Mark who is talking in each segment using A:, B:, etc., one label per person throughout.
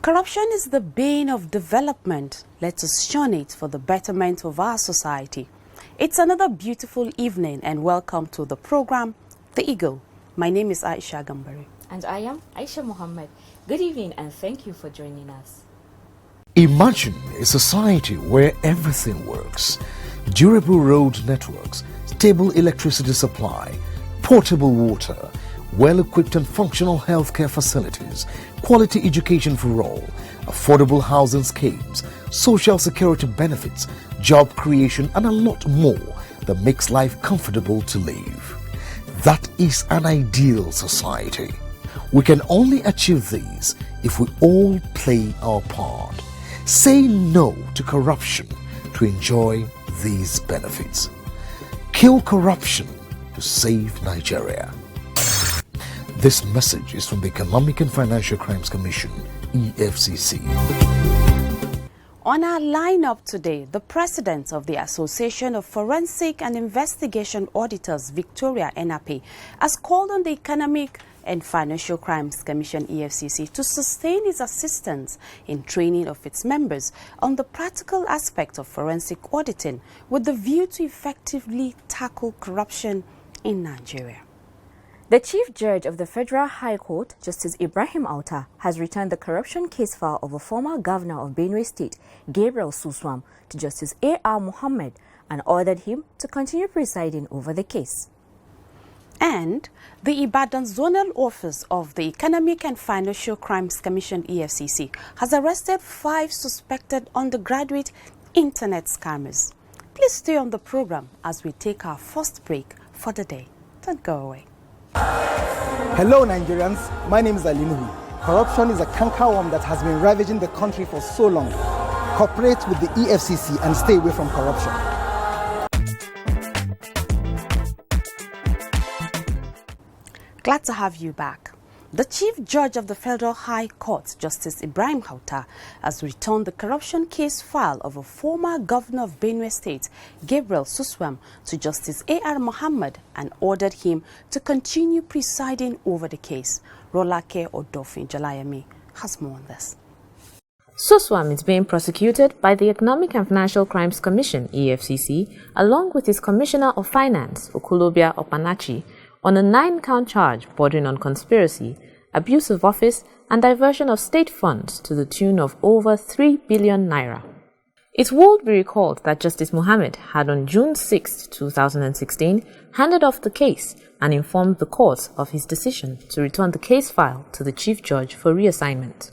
A: Corruption is the bane of development. Let us shun it for the betterment of our society. It's another beautiful evening and welcome to the program, The Eagle. My name is Aisha Gambari.
B: And I am Aisha Mohammed. Good evening and thank you for joining us.
C: Imagine a society where everything works. Durable road networks, stable electricity supply, portable water, well-equipped and functional healthcare facilities, quality education for all, affordable housing schemes, social security benefits, job creation, and a lot more that makes life comfortable to live. That is an ideal society. We can only achieve these if we all play our part. Say no to corruption to enjoy these benefits. Kill corruption to save Nigeria. This message is from the Economic and Financial Crimes Commission, EFCC.
A: On our lineup today, the President of the Association of Forensic and Investigation Auditors, Victoria Enape, has called on the Economic and Financial Crimes Commission, EFCC, to sustain its assistance in training of its members on the practical aspect of forensic auditing with the view to effectively tackle corruption in Nigeria.
B: The Chief Judge of the Federal High Court, Justice Ibrahim Auta, has returned the corruption case file of a former governor of Benue State, Gabriel Suswam, to Justice A.R. Mohammed and ordered him to continue presiding over the case.
A: And the Ibadan Zonal Office of the Economic and Financial Crimes Commission, EFCC, has arrested 5 suspected undergraduate internet scammers. Please stay on the program as we take our first break for the day. Don't go away.
D: Hello Nigerians, my name is Alinuhu. Corruption is a cankerworm that has been ravaging the country for so long. Cooperate with the EFCC and stay away from corruption.
A: Glad to have you back. The Chief Judge of the Federal High Court, Justice Ibrahim Auta, has returned the corruption case file of a former governor of Benue State, Gabriel Suswam, to Justice A.R. Mohammed and ordered him to continue presiding over the case. Rolake Odofin Jalayami has more on this.
B: Suswam is being prosecuted by the Economic and Financial Crimes Commission, EFCC, along with his Commissioner of Finance, Okulobia Opanachi, on a 9-count charge bordering on conspiracy, abuse of office, and diversion of state funds to the tune of over 3 billion naira. It would be recalled that Justice Mohammed had on June 6, 2016, handed off the case and informed the court of his decision to return the case file to the Chief Judge for reassignment.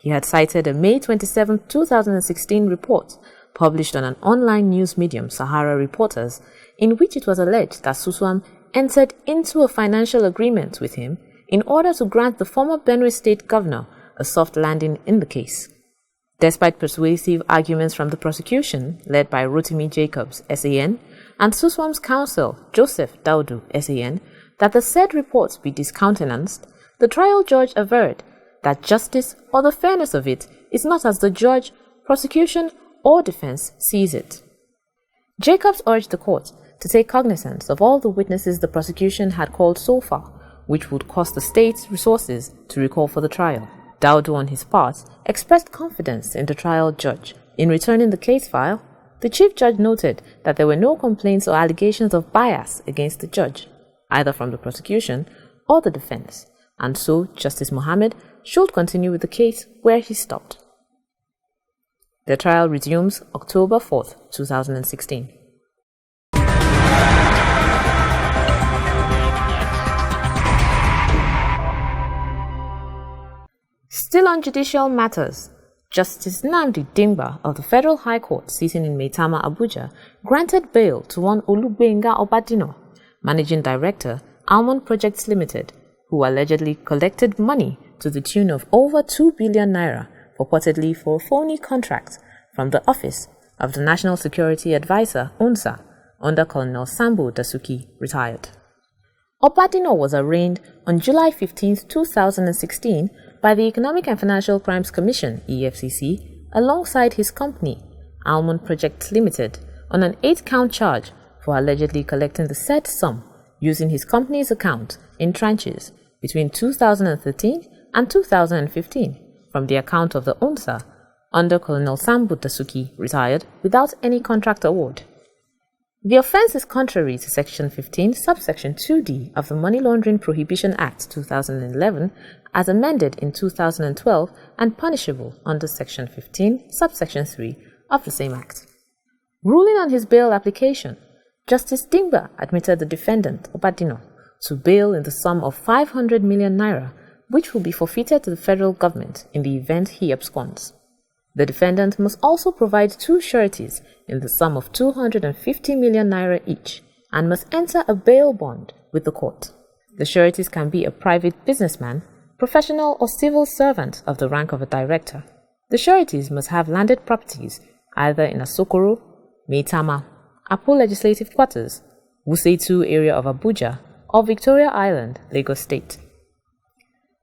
B: He had cited a May 27, 2016 report published on an online news medium, Sahara Reporters, in which it was alleged that Suswam entered into a financial agreement with him in order to grant the former Benue State governor a soft landing in the case. Despite persuasive arguments from the prosecution, led by Rotimi Jacobs, SAN, and Suswam's counsel, Joseph Daudu, SAN, that the said reports be discountenanced, the trial judge averred that justice or the fairness of it is not as the judge, prosecution, or defense sees it. Jacobs urged the court to take cognizance of all the witnesses the prosecution had called so far, which would cost the state's resources to recall for the trial. Daudu, on his part, expressed confidence in the trial judge. In returning the case file, the chief judge noted that there were no complaints or allegations of bias against the judge, either from the prosecution or the defense, and so Justice Mohammed should continue with the case where he stopped. The trial resumes October 4, 2016. Still on judicial matters, Justice Nnamdi Dimgba of the Federal High Court sitting in Maitama, Abuja, granted bail to one Olugbenga Obadino, Managing Director, Almond Projects Limited, who allegedly collected money to the tune of over 2 billion naira purportedly for a phony contract from the office of the National Security Advisor, UNSA, under Colonel Sambo Dasuki, retired. Obadino was arraigned on July 15, 2016 by the Economic and Financial Crimes Commission, EFCC, alongside his company, Almond Projects Limited, on an 8-count charge for allegedly collecting the said sum using his company's account in tranches between 2013 and 2015 from the account of the UNSA under Colonel Sambo Dasuki, retired, without any contract award. The offence is contrary to Section 15, subsection 2D of the Money Laundering Prohibition Act 2011 as amended in 2012 and punishable under Section 15, subsection 3 of the same Act. Ruling on his bail application, Justice Dimgba admitted the defendant, Obadino, to bail in the sum of 500 million naira, which will be forfeited to the federal government in the event he absconds. The defendant must also provide 2 sureties in the sum of 250 million naira each and must enter a bail bond with the court. The sureties can be a private businessman, professional or civil servant of the rank of a director. The sureties must have landed properties either in Asokoro, Maitama, Apo Legislative Quarters, Wuse 2 area of Abuja, or Victoria Island, Lagos State.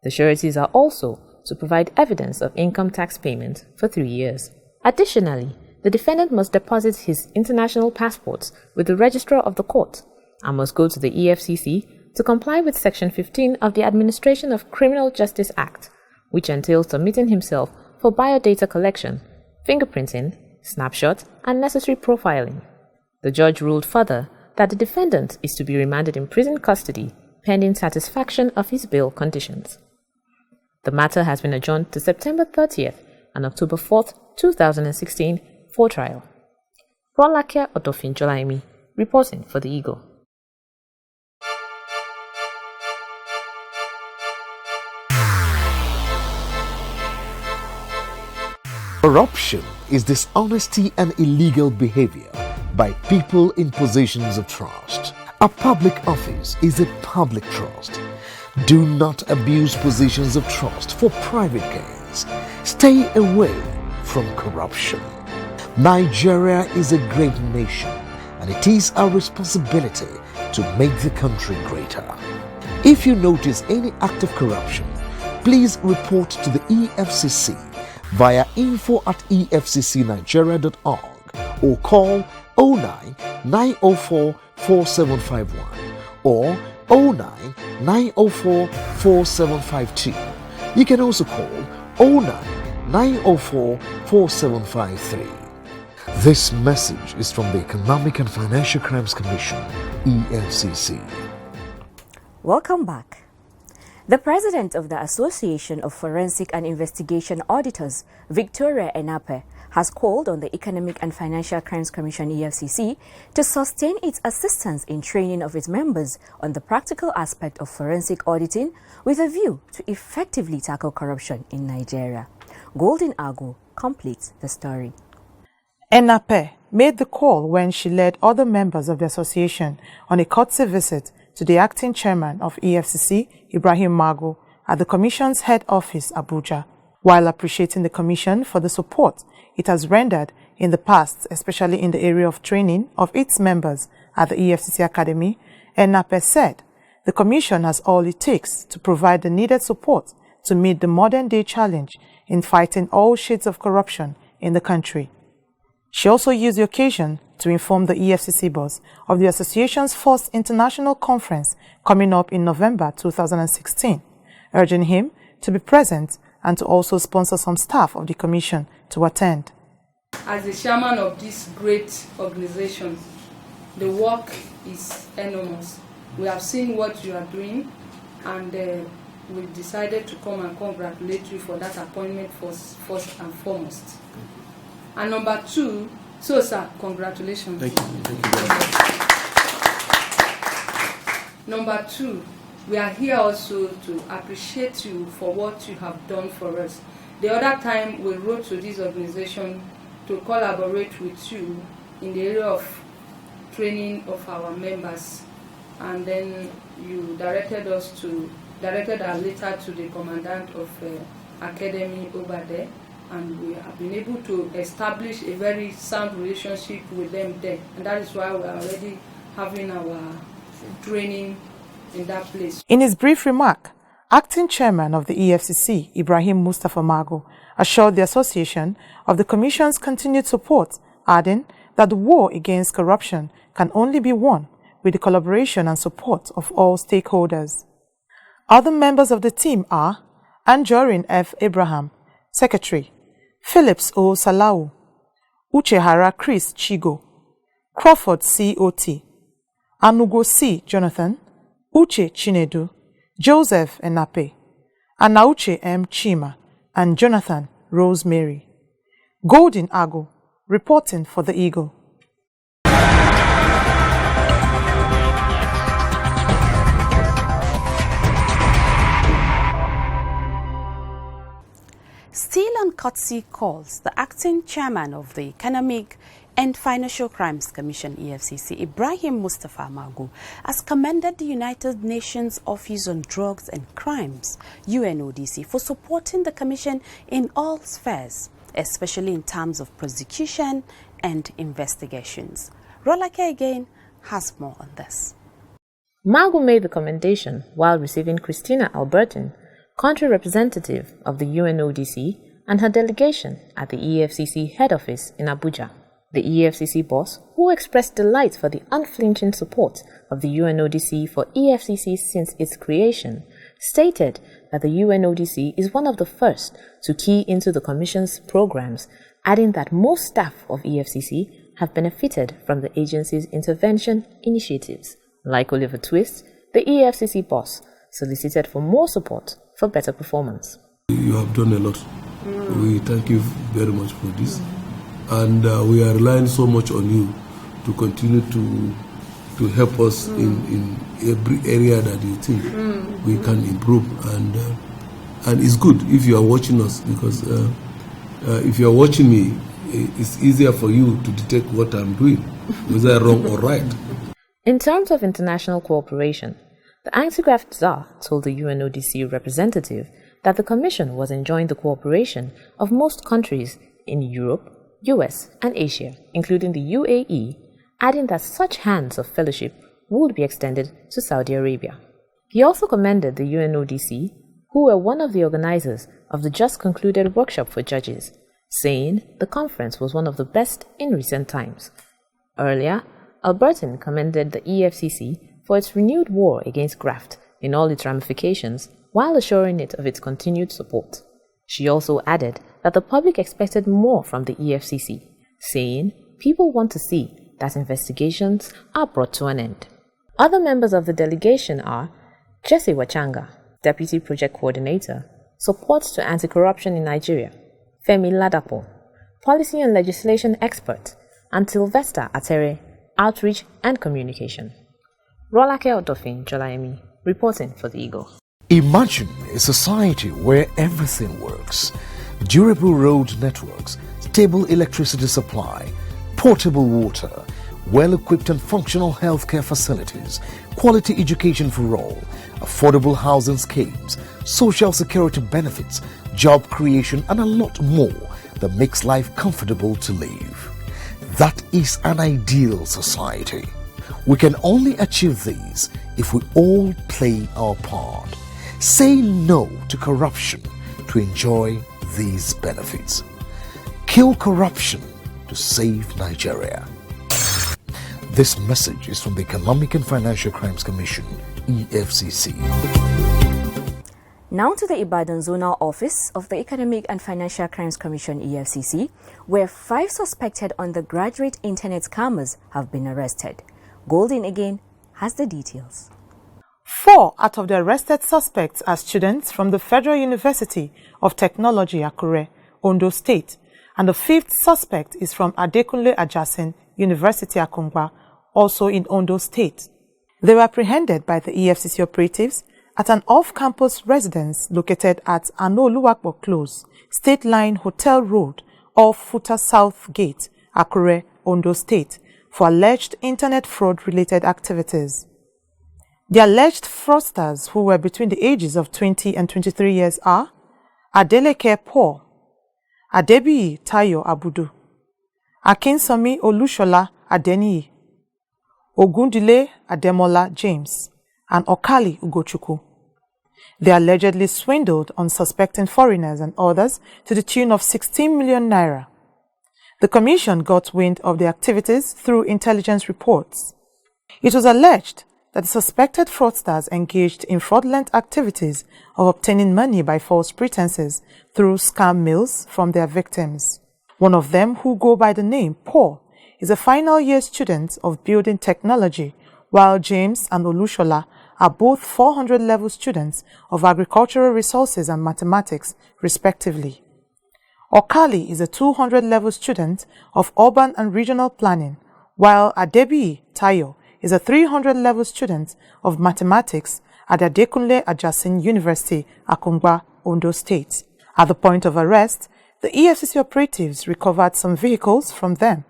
B: The sureties are also to provide evidence of income tax payment for 3 years. Additionally, the defendant must deposit his international passports with the registrar of the court and must go to the EFCC to comply with Section 15 of the Administration of Criminal Justice Act, which entails submitting himself for biodata collection, fingerprinting, snapshot, and necessary profiling. The judge ruled further that the defendant is to be remanded in prison custody pending satisfaction of his bail conditions. The matter has been adjourned to September 30th and October 4th, 2016 for trial. Rolake Odofinjolaimi, reporting for the Eagle.
C: Corruption is dishonesty and illegal behavior by people in positions of trust. A public office is a public trust. Do not abuse positions of trust for private gains. Stay away from corruption. Nigeria is a great nation, and it is our responsibility to make the country greater. If you notice any act of corruption, please report to the EFCC via info@efccnigeria.org or call 09 904 4751 or 09 904 4752. You can also call 09 904 4753. This message is from the Economic and Financial Crimes Commission, EFCC.
E: Welcome back. The president of the Association of Forensic and Investigation Auditors, Victoria Enape, has called on the Economic and Financial Crimes Commission, EFCC, to sustain its assistance in training of its members on the practical aspect of forensic auditing with a view to effectively tackle corruption in Nigeria. Golden Agu completes the story.
F: Enape made the call when she led other members of the association on a courtesy visit to the acting chairman of EFCC, Ibrahim Magu, at the Commission's head office, Abuja. While appreciating the Commission for the support it has rendered in the past, especially in the area of training of its members at the EFCC Academy, Enape said the Commission has all it takes to provide the needed support to meet the modern-day challenge in fighting all shades of corruption in the country. She also used the occasion to inform the EFCC boss of the association's first international conference coming up in November 2016, urging him to be present and to also sponsor some staff of the Commission to attend.
G: As the chairman of this great organization, the work is enormous. We have seen what you are doing, and we decided to come and congratulate you for that appointment first and foremost. And number two, so sir, congratulations.
H: Thank you.
G: Number two, we are here also to appreciate you for what you have done for us. The other time we wrote to this organization to collaborate with you in the area of training of our members, and then you directed our letter to the commandant of academy over there, and we have been able to establish a very sound relationship with them there, and that is why we are already having our training in that place.
F: In his brief remark, Acting Chairman of the EFCC, Ibrahim Mustafa Mago, assured the association of the Commission's continued support, adding that the war against corruption can only be won with the collaboration and support of all stakeholders. Other members of the team are Anjorin F. Abraham, Secretary, Phillips O. Salau, Uchehara Chris Chigo, Crawford C. Oti, Anugo C. Jonathan, Uche Chinedu, Joseph Enape, Anauche M. Chima, and Jonathan Rosemary. Golden Ago, reporting for the Eagle.
A: Still on courtesy calls, the acting chairman of the Economic and Financial Crimes Commission, EFCC, Ibrahim Mustafa Magu, has commended the United Nations Office on Drugs and Crimes, UNODC, for supporting the commission in all spheres, especially in terms of prosecution and investigations. Rolake again has more on this.
B: Magu made the commendation while receiving Christina Albertin, country representative of the UNODC, and her delegation at the EFCC head office in Abuja. The EFCC boss, who expressed delight for the unflinching support of the UNODC for EFCC since its creation, stated that the UNODC is one of the first to key into the Commission's programs, adding that most staff of EFCC have benefited from the agency's intervention initiatives. Like Oliver Twist, the EFCC boss solicited for more support for better performance.
H: You have done a lot. We thank you very much for this. And we are relying so much on you to continue to help us in every area that you think we can improve. And it's good if you are watching us, because if you are watching me, it's easier for you to detect what I'm doing, whether wrong or right.
B: In terms of international cooperation, the anti-graft czar told the UNODC representative that the Commission was enjoying the cooperation of most countries in Europe, US, and Asia, including the UAE, adding that such hands of fellowship would be extended to Saudi Arabia. He also commended the UNODC, who were one of the organizers of the just concluded workshop for judges, saying the conference was one of the best in recent times. Earlier, Albertin commended the EFCC for its renewed war against graft in all its ramifications, while assuring it of its continued support. She also added that the public expected more from the EFCC, saying people want to see that investigations are brought to an end. Other members of the delegation are Jesse Wachanga, Deputy Project Coordinator, Support to Anti-Corruption in Nigeria, Femi Ladapo, Policy and Legislation Expert, and Sylvester Atere, Outreach and Communication. Rolake Odofin Jolaimi, reporting for the Eagle.
C: Imagine a society where everything works. Durable road networks, stable electricity supply, portable water, well-equipped and functional healthcare facilities, quality education for all, affordable housing schemes, social security benefits, job creation, and a lot more that makes life comfortable to live. That is an ideal society. We can only achieve these if we all play our part. Say no to corruption to enjoy these benefits. Kill corruption to save Nigeria. This message is from the Economic and Financial Crimes Commission, EFCC.
E: Now to the Ibadan Zonal Office of the Economic and Financial Crimes Commission, EFCC, where 5 suspected undergraduate internet scammers have been arrested. Golden again has the details.
F: 4 out of the arrested suspects are students from the Federal University of Technology, Akure, Ondo State, and the 5th suspect is from Adekunle Ajasin University, Akungba, also in Ondo State. They were apprehended by the EFCC operatives at an off-campus residence located at Anoluwakbo Close, State Line Hotel Road, off Futa South Gate, Akure, Ondo State, for alleged internet fraud-related activities. The alleged fraudsters, who were between the ages of 20 and 23 years, are Adeleke Paul, Adebiyi Tayo Abudu, Akinsomi Olushola Adeniyi, Ogundile Ademola James, and Okali Ugochukwu. They allegedly swindled unsuspecting foreigners and others to the tune of 16 million naira. The Commission got wind of the activities through intelligence reports. It was alleged that the suspected fraudsters engaged in fraudulent activities of obtaining money by false pretenses through scam mails from their victims. One of them, who go by the name Paul, is a final year student of building technology, while James and Olushola are both 400 level students of agricultural resources and mathematics, respectively. Okali is a 200 level student of urban and regional planning, while Adebiyi Tayo is a 300 level student of mathematics at Adekunle Ajasin University, Akungba, Ondo State. At the point of arrest, the EFCC operatives recovered some vehicles from them.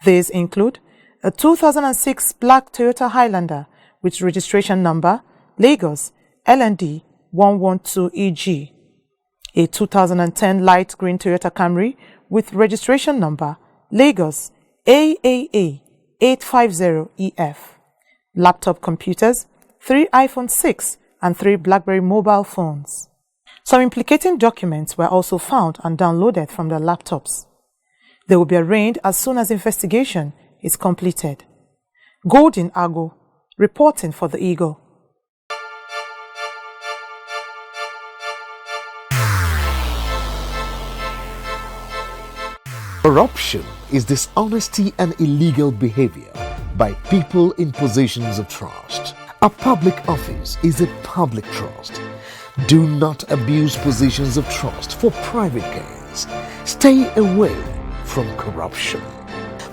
F: These include a 2006 black Toyota Highlander with registration number Lagos LND 112EG, a 2010 light green Toyota Camry with registration number Lagos AAA 850EF, laptop computers, 3 iPhone 6 and 3 BlackBerry mobile phones. Some implicating documents were also found and downloaded from their laptops. They will be arraigned as soon as investigation is completed. Golden Ago, reporting for the Eagle.
C: Corruption is dishonesty and illegal behavior by people in positions of trust. A public office is a public trust. Do not abuse positions of trust for private gains. Stay away from corruption.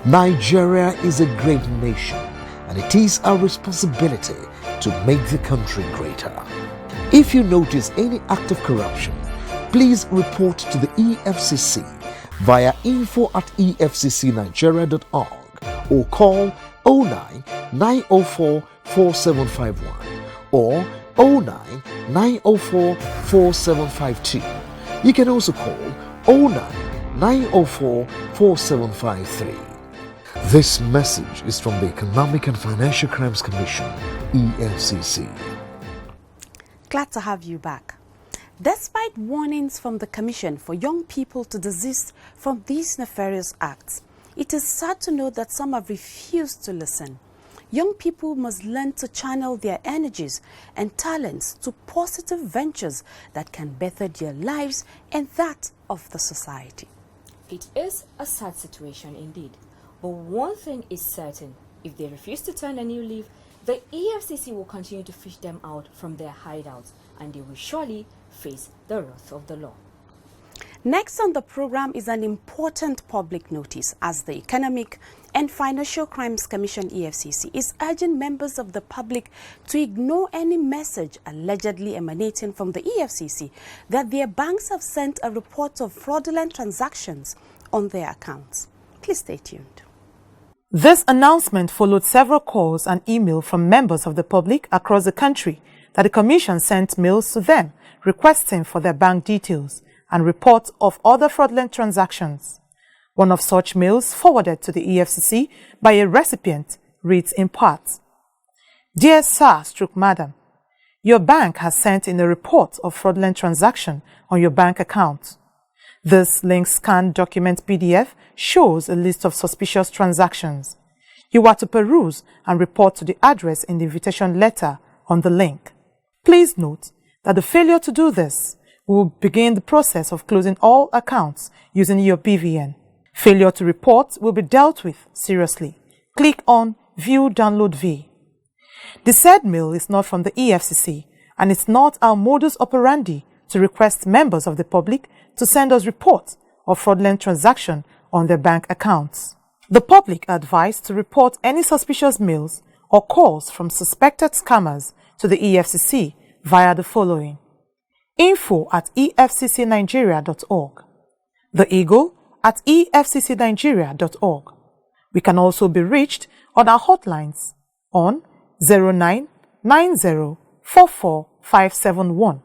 C: Nigeria is a great nation, and it is our responsibility to make the country greater. If you notice any act of corruption, please report to the EFCC via info@efccnigeria.org or call 09 904 4751 or 09 904 4752. You can also call 09 904 4753. This message is from the Economic and Financial Crimes Commission, EFCC.
A: Glad to have you back. Despite warnings from the Commission for young people to desist from these nefarious acts, it is sad to note that some have refused to listen. Young people must learn to channel their energies and talents to positive ventures that can better their lives and that of the society.
E: It is a sad situation indeed, but one thing is certain: if they refuse to turn a new leaf, the EFCC will continue to fish them out from their hideouts, and they will surely face the wrath of the law.
A: Next on the program is an important public notice, as the Economic and Financial Crimes Commission EFCC is urging members of the public to ignore any message allegedly emanating from the EFCC that their banks have sent a report of fraudulent transactions on their accounts. Please stay tuned.
F: This announcement followed several calls and email from members of the public across the country that the Commission sent mails to them requesting for their bank details and reports of other fraudulent transactions. One of such mails forwarded to the EFCC by a recipient reads in part: Dear Sir/Madam, your bank has sent in a report of fraudulent transaction on your bank account. This link scanned document PDF shows a list of suspicious transactions. You are to peruse and report to the address in the invitation letter on the link. Please note that the failure to do this will begin the process of closing all accounts using your BVN. Failure to report will be dealt with seriously. Click on View Download V. The said mail is not from the EFCC, and it's not our modus operandi to request members of the public to send us reports of fraudulent transaction on their bank accounts. The public are advised to report any suspicious mails or calls from suspected scammers to the EFCC via the following: info@efccnigeria.org, the Eagle at efccnigeria.org. We can also be reached on our hotlines on 0990445571,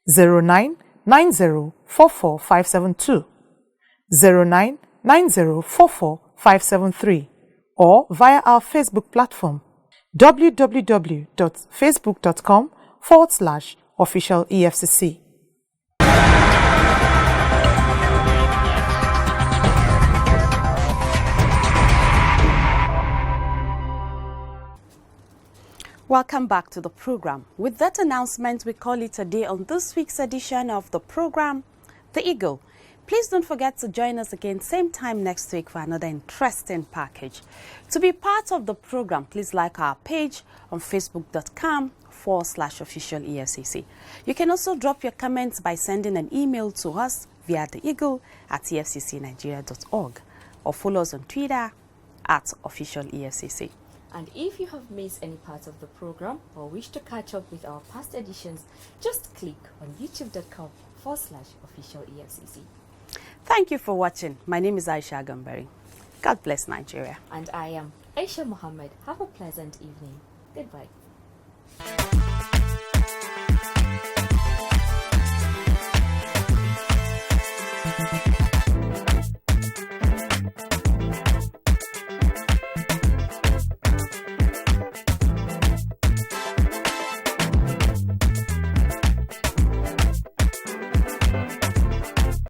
F: 0990445572, 0990445573, or via our Facebook platform www.facebook.com/official EFCC.
A: Welcome back to the program. With that announcement, we call it a day on this week's edition of the program, The Eagle. Please don't forget to join us again same time next week for another interesting package. To be part of the program, please like our page on facebook.com/official EFCC. You can also drop your comments by sending an email to us via theeagle@efccnigeria.org or follow us on Twitter @official EFCC.
E: And if you have missed any part of the program or wish to catch up with our past editions, just click on youtube.com/official EFCC.
A: Thank you for watching. My name is Aisha Gambari. God bless Nigeria.
E: And I am Aisha Mohammed. Have a pleasant evening. Goodbye.